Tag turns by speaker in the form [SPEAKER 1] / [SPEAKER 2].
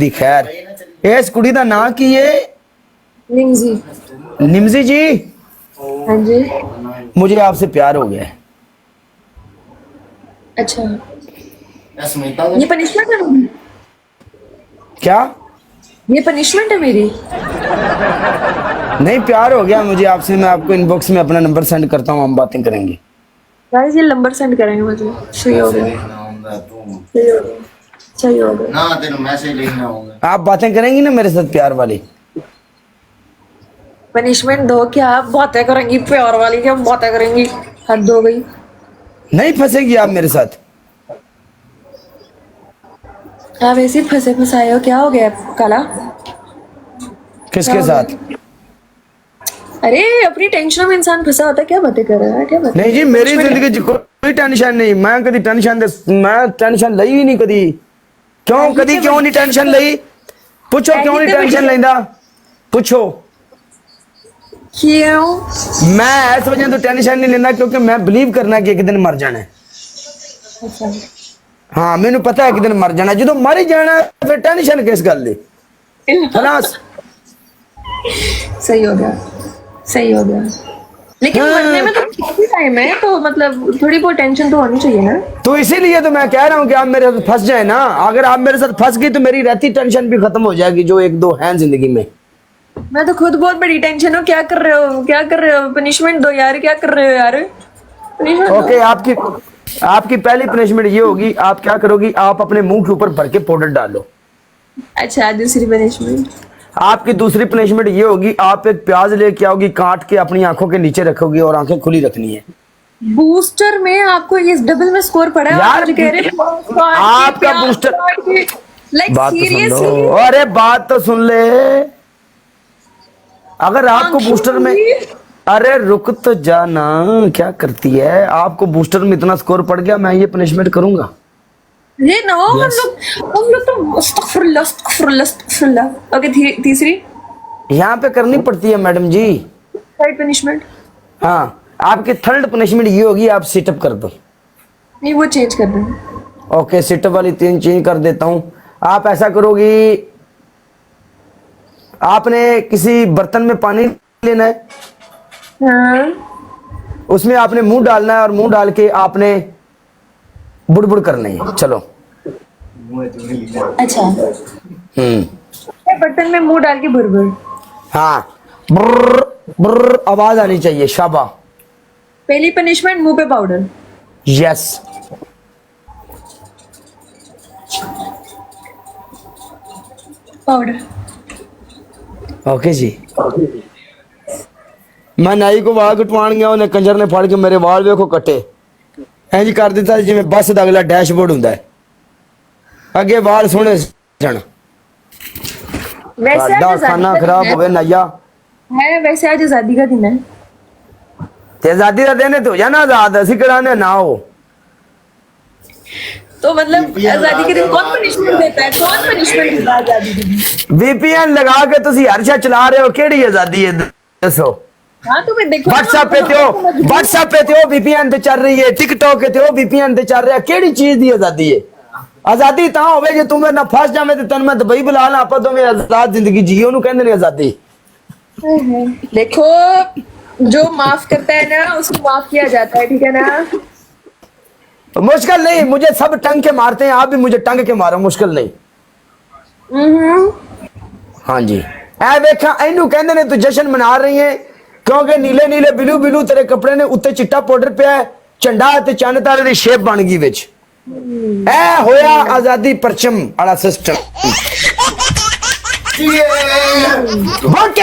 [SPEAKER 1] दी खैर इस कुड़ी दा नाम की है?
[SPEAKER 2] निमजी।
[SPEAKER 1] निमजी जी,
[SPEAKER 2] हाँ जी।
[SPEAKER 1] मुझे आपसे प्यार हो गया है।
[SPEAKER 2] अच्छा, ये पनिशमेंट है मेरी?
[SPEAKER 1] क्या?
[SPEAKER 2] ये पनिशमेंट है मेरी?
[SPEAKER 1] नहीं, प्यार हो गया मुझे आपसे। मैं आपको इनबॉक्स में अपना नंबर सेंड करता हूँ, हम बातें करेंगे।
[SPEAKER 2] गाइस ये नंबर सेंड करेंगे मुझे। सही हो गया, सही हो गया, सही हो गया।
[SPEAKER 3] ना तेरे मैसेज लिखना होगा।
[SPEAKER 1] आप बातें करेंगी ना मेरे साथ प्यार वाली?
[SPEAKER 2] पनिशमेंट दो, क्या आप बातें करेंगी प्यार वाली? क्या बातें करेंगी? हद हो गई।
[SPEAKER 1] नहीं फंसेगी आप मेरे साथ?
[SPEAKER 2] आप ऐसे ही फंसे फंसाए हो। क्या हो गया काला?
[SPEAKER 1] किसके
[SPEAKER 2] क्या हो
[SPEAKER 1] साथ?
[SPEAKER 2] गया? अरे अपनी टेंशन में इंसान फंसा होता है। क्या बातें कर रहा है? क्या बातें?
[SPEAKER 1] नहीं जी, मेरी जिंदगी च कोई टेंशन नहीं। मैं कभी मैं टेंशन लई ही नहीं कदी। क्यों कदी क्यों नहीं टेंशन लई? पूछो क्यों नहीं टेंशन लेंदा? पूछो।
[SPEAKER 2] क्यों?
[SPEAKER 1] मैं इस वजह तो टेंशन नहीं लेना क्योंकि मैं बिलीव करना कि एक दिन मर जाना है।
[SPEAKER 2] अच्छा,
[SPEAKER 1] हाँ मैंने पता है कि दिन मर जाना। जो मर ही जाना है, फिर टेंशन किस गल दी? खलास।
[SPEAKER 2] सही हो गया, सही हो गया। लेकिन मरने में तो काफी टाइम है, तो मतलब थोड़ी बहुत टेंशन तो होनी चाहिए ना।
[SPEAKER 1] तो इसीलिए तो मैं कह रहा हूँ कि आप मेरे साथ फंस जाए ना। अगर आप मेरे साथ फंस गई तो मेरी रहती टेंशन भी खत्म हो जाएगी, जो एक दो हैं जिंदगी में।
[SPEAKER 2] मैं तो खुद बहुत बड़ी टेंशन हूँ। क्या कर रहे हो? क्या कर रहे हो? पनिशमेंट दो यार। क्या कर रहे हो यार? पनिशमेंट
[SPEAKER 1] ओके,
[SPEAKER 2] दो।
[SPEAKER 1] आपकी पहली पनिशमेंट ये होगी। आप क्या करोगी? आप अपने मुंह के ऊपर भर के पाउडर डालो।
[SPEAKER 2] अच्छा, दूसरी पनिशमेंट?
[SPEAKER 1] आपकी दूसरी पनिशमेंट ये होगी, आप एक प्याज लेके आओगी, काट के अपनी आंखों के नीचे रखोगी और आंखें खुली रखनी है।
[SPEAKER 2] बूस्टर में आपको इस डबल में स्कोर पड़ा है।
[SPEAKER 1] यार,
[SPEAKER 2] आप मुझे कह रहे हैं
[SPEAKER 1] आपका बूस्टर।
[SPEAKER 2] लाइक
[SPEAKER 1] बात तो सुन लो।
[SPEAKER 2] सीरियसली?
[SPEAKER 1] अरे बात तो सुन ले। अगर आपको बूस्टर में, अरे रुक तो जाना, क्या करती है? आपको बूस्टर में इतना स्कोर पड़ गया, मैं ये पनिशमेंट करूंगा?
[SPEAKER 2] ये नो, हम लोग तो अस्तगफुरुल्लाह, अस्तगफुरुल्लाह, अस्तगफुरुल्लाह। ओके, तीसरी
[SPEAKER 1] यहाँ पे करनी पड़ती है मैडम जी।
[SPEAKER 2] Third punishment?
[SPEAKER 1] हाँ, आपकी थर्ड पनिशमेंट ये होगी, आप सिटअप कर दो।
[SPEAKER 2] नहीं, वो चेंज कर दो।
[SPEAKER 1] ओके, सिटअप वाली 3 चेंज कर देता हूं। आप ऐसा करोगी, आपने किसी बर्तन में पानी लेना है,
[SPEAKER 2] हाँ।
[SPEAKER 1] उसमें आपने मुंह डालना है और मुंह डाल के आपने बुड़बुड़ करनी है। चलो।
[SPEAKER 2] अच्छा, बर्तन में मुंह डाल के बुरबुर?
[SPEAKER 1] हाँ, बुर्र बुर्र आवाज आनी चाहिए। शाबा।
[SPEAKER 2] पहली पनिशमेंट मुंह पे पाउडर।
[SPEAKER 1] यस।
[SPEAKER 2] पाउडर।
[SPEAKER 1] ओके जी। मैं नाई को वाल कटवान गया, उन्हें कंजर ने फड़ के मेरे वाल वेखो कटे इंज कर दिता जिवें बस दा अगला डैशबोर्ड हुंदा है। अगे वाल सोहणे सन।
[SPEAKER 2] वैसे आज
[SPEAKER 1] साडा
[SPEAKER 2] आजादी
[SPEAKER 1] खाना
[SPEAKER 2] का
[SPEAKER 1] खराब
[SPEAKER 2] दिन
[SPEAKER 1] होवे नाइया।
[SPEAKER 2] है। वैसे आज आजादी का दिन है।
[SPEAKER 1] ते आजादी दा दिन है तो जाना आजाद, असी कराने ना हो।
[SPEAKER 2] तो मतलब आजादी के दिन कौन पनिशमेंट देता है? कौन पनिशमेंट देता है आजादी के दिन?
[SPEAKER 1] वीपीएन लगा के तुसी हर शय चला रहे हो, केड़ी आजादी है दसो?
[SPEAKER 2] हाँ, तो मैं देखो
[SPEAKER 1] व्हाट्सएप पे थे हो, व्हाट्सएप पे थे हो, वीपीएन पे चल रही है। टिकटॉक पे थे हो, वीपीएन पे चल रहा है। केड़ी चीज दी आजादी है? आजादी ता होवे जे तुम्हें ना फस जावे ते तन मैं दुबई बुला ला, आपा तुम्हें आजाद जिंदगी जियो, ओनू कहंदे ने आजादी।
[SPEAKER 2] देखो, जो माफ करता है ना उसको माफ किया जाता है, ठीक है ना?
[SPEAKER 1] मुश्किल नहीं, मुझे सब टंग के मारते हैं, आप भी मुझे टंग के मारो, मुश्किल नहीं। हाँ जी। ऐ देखा, इनू कहंदे ने तू जश्न मना रही है क्योंकि नीले नीले बिलू बिलू तेरे कपड़े ने, उत्ते चिट्टा पाउडर पिया है, झंडा ते चंद तारे दी शेप बन गई विच। ऐ होया आजादी परचम वाला सिस्टम। वोट